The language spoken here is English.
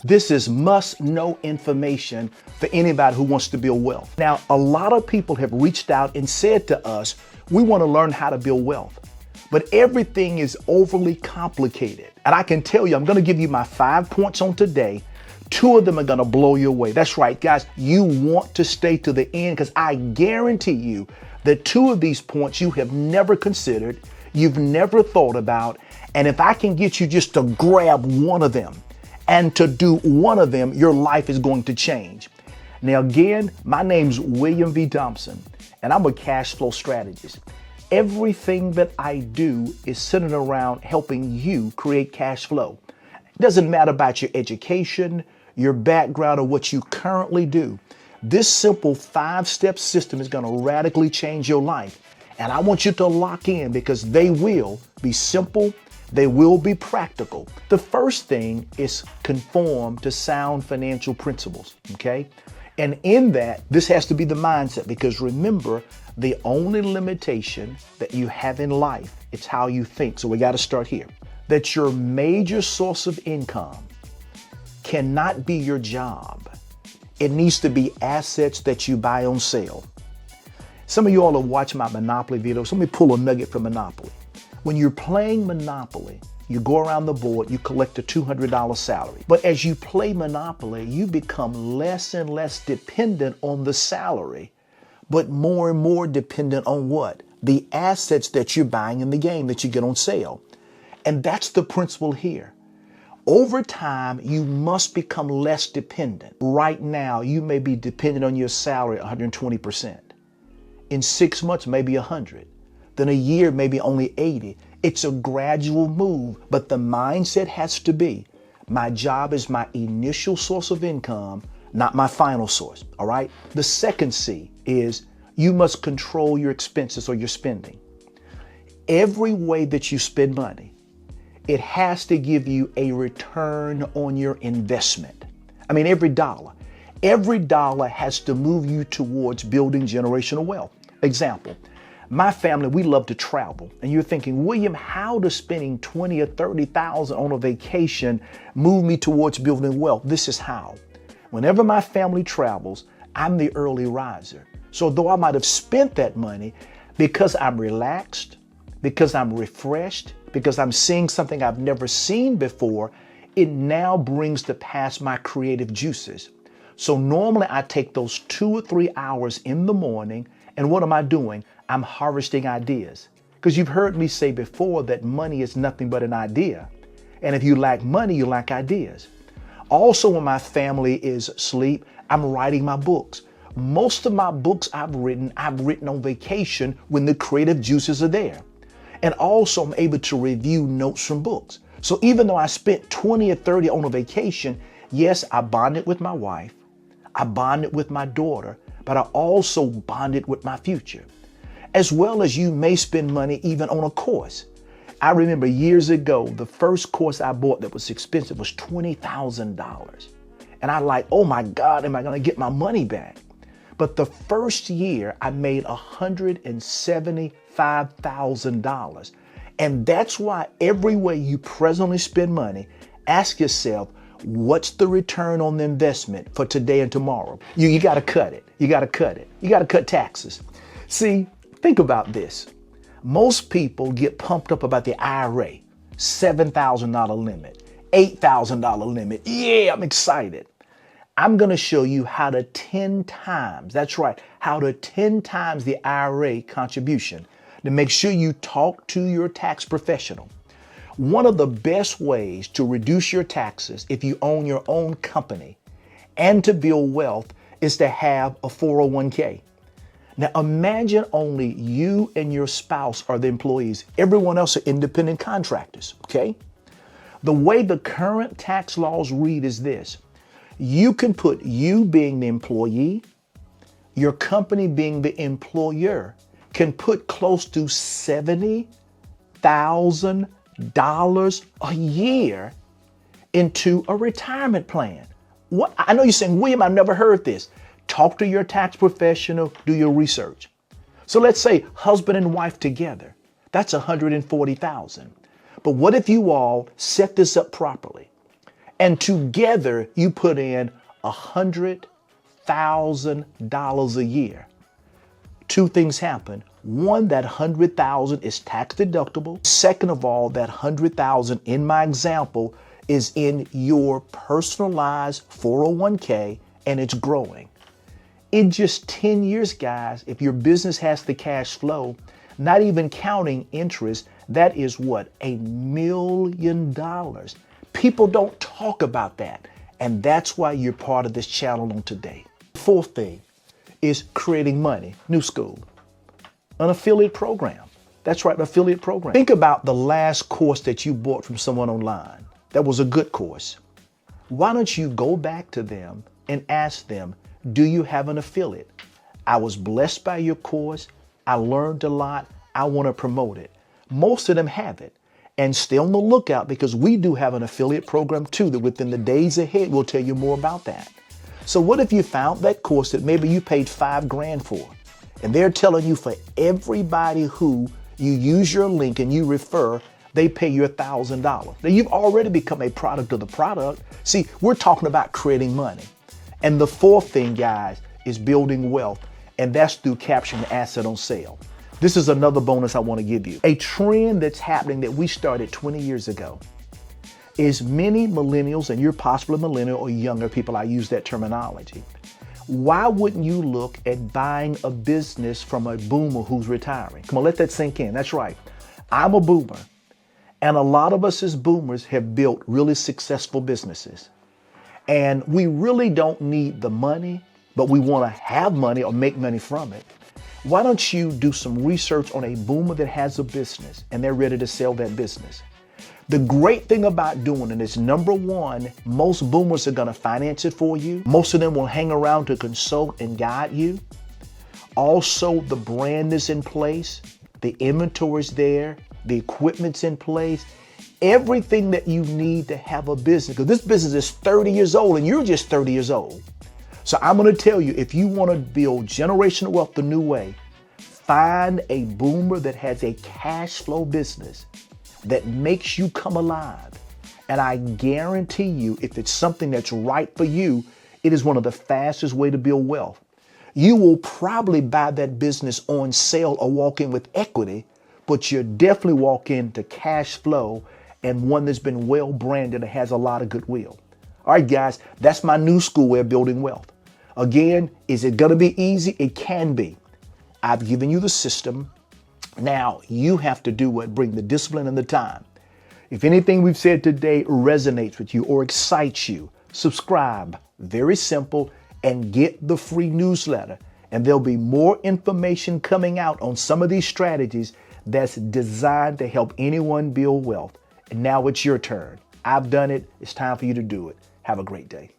This is must-know information for anybody who wants to build wealth. Now, a lot of people have reached out and said to us, we want to learn how to build wealth, but everything is overly complicated. And I can tell you, I'm going to give you my 5 points on today. 2 of them are going to blow you away. That's right, guys. You want to stay to the end because I guarantee you that 2 of these points you have never considered, you've never thought about. And if I can get you just to grab one of them, and to do one of them, your life is going to change. Now, again, my name's William V. Thompson, and I'm a cash flow strategist. Everything that I do is centered around helping you create cash flow. It doesn't matter about your education, your background, or what you currently do. This simple 5-step system is going to radically change your life. And I want you to lock in because they will be simple. They will be practical. The first thing is conform to sound financial principles, okay? And in that, this has to be the mindset because remember, the only limitation that you have in life, it's how you think. So we got to start here. That your major source of income cannot be your job. It needs to be assets that you buy on sale. Some of you all have watched my Monopoly videos. Let me pull a nugget from Monopoly. When you're playing Monopoly, you go around the board, you collect a $200 salary. But as you play Monopoly, you become less and less dependent on the salary, but more and more dependent on what? The assets that you're buying in the game that you get on sale. And that's the principle here. Over time, you must become less dependent. Right now, you may be dependent on your salary 120%. In 6 months, maybe 100. Then a year, maybe only 80. It's a gradual move, but the mindset has to be, my job is my initial source of income, not my final source, all right? The second C is you must control your expenses or your spending. Every way that you spend money, it has to give you a return on your investment. I mean, every dollar has to move you towards building generational wealth. Example, my family, we love to travel. And you're thinking, William, how does spending $20,000 or $30,000 on a vacation move me towards building wealth? This is how. Whenever my family travels, I'm the early riser. So though I might have spent that money, because I'm relaxed, because I'm refreshed, because I'm seeing something I've never seen before, it now brings to pass my creative juices. So normally I take those 2 or 3 hours in the morning, and what am I doing? I'm harvesting ideas. Because you've heard me say before that money is nothing but an idea. And if you lack money, you lack ideas. Also, when my family is asleep, I'm writing my books. Most of my books I've written on vacation when the creative juices are there. And also I'm able to review notes from books. So even though I spent 20 or 30 on a vacation, yes, I bonded with my wife, I bonded with my daughter, but I also bonded with my future. As well as you may spend money even on a course. I remember years ago, the first course I bought that was expensive was $20,000. And I like, oh my God, am I going to get my money back? But the first year I made $175,000. And that's why every way you presently spend money, ask yourself, what's the return on the investment for today and tomorrow? You got to cut it. You got to cut it. You got to cut taxes. See, think about this. Most people get pumped up about the IRA, $7,000 limit, $8,000 limit. Yeah, I'm excited. I'm going to show you how to 10 times, that's right, how to 10 times the IRA contribution to make sure you talk to your tax professional. One of the best ways to reduce your taxes if you own your own company and to build wealth is to have a 401k. Now imagine only you and your spouse are the employees. Everyone else are independent contractors, okay? The way the current tax laws read is this. You can put you being the employee, your company being the employer, can put close to $70,000 a year into a retirement plan. What? I know you're saying, William, I've never heard this. Talk to your tax professional, do your research. So let's say husband and wife together, that's $140,000. But what if you all set this up properly? and together you put in $100,000 a year. Two things happen. One, that $100,000 is tax deductible. Second of all, that $100,000 in my example is in your personalized 401k and it's growing. In just 10 years, guys, if your business has the cash flow, not even counting interest, that is what? $1 million. People don't talk about that. And that's why you're part of this channel on today. Fourth thing is creating money. New school. An affiliate program. That's right, an affiliate program. Think about the last course that you bought from someone online. That was a good course. Why don't you go back to them and ask them, do you have an affiliate? I was blessed by your course. I learned a lot. I want to promote it. Most of them have it. And stay on the lookout because we do have an affiliate program too that within the days ahead, we'll tell you more about that. So what if you found that course that maybe you paid $5,000 for? And they're telling you for everybody who you use your link and you refer, they pay you $1,000. Now you've already become a product of the product. See, we're talking about creating money. And the fourth thing, guys, is building wealth. And that's through capturing the asset on sale. This is another bonus I want to give you. A trend that's happening that we started 20 years ago is many millennials, and you're possibly a millennial or younger people, I use that terminology. Why wouldn't you look at buying a business from a boomer who's retiring? Come on, let that sink in. That's right. I'm a boomer. And a lot of us as boomers have built really successful businesses. And we really don't need the money, but we want to have money or make money from it. Why don't you do some research on a boomer that has a business and they're ready to sell that business? The great thing about doing it is, number one, most boomers are going to finance it for you. Most of them will hang around to consult and guide you. Also, the brand is in place. The inventory's there. The equipment's in place. Everything that you need to have a business, because this business is 30 years old and you're just 30 years old. So I'm going to tell you, if you want to build generational wealth the new way, find a boomer that has a cash flow business that makes you come alive. And I guarantee you, if it's something that's right for you, it is one of the fastest way to build wealth. You will probably buy that business on sale or walk in with equity, but you'll definitely walk into cash flow and one that's been well branded and has a lot of goodwill. All right, guys, that's my new school way of building wealth. Again, is it going to be easy? It can be. I've given you the system. Now you have to do what? Bring the discipline and the time. If anything we've said today resonates with you or excites you, subscribe. Very simple. And get the free newsletter. And there'll be more information coming out on some of these strategies that's designed to help anyone build wealth. And now it's your turn. I've done it. It's time for you to do it. Have a great day.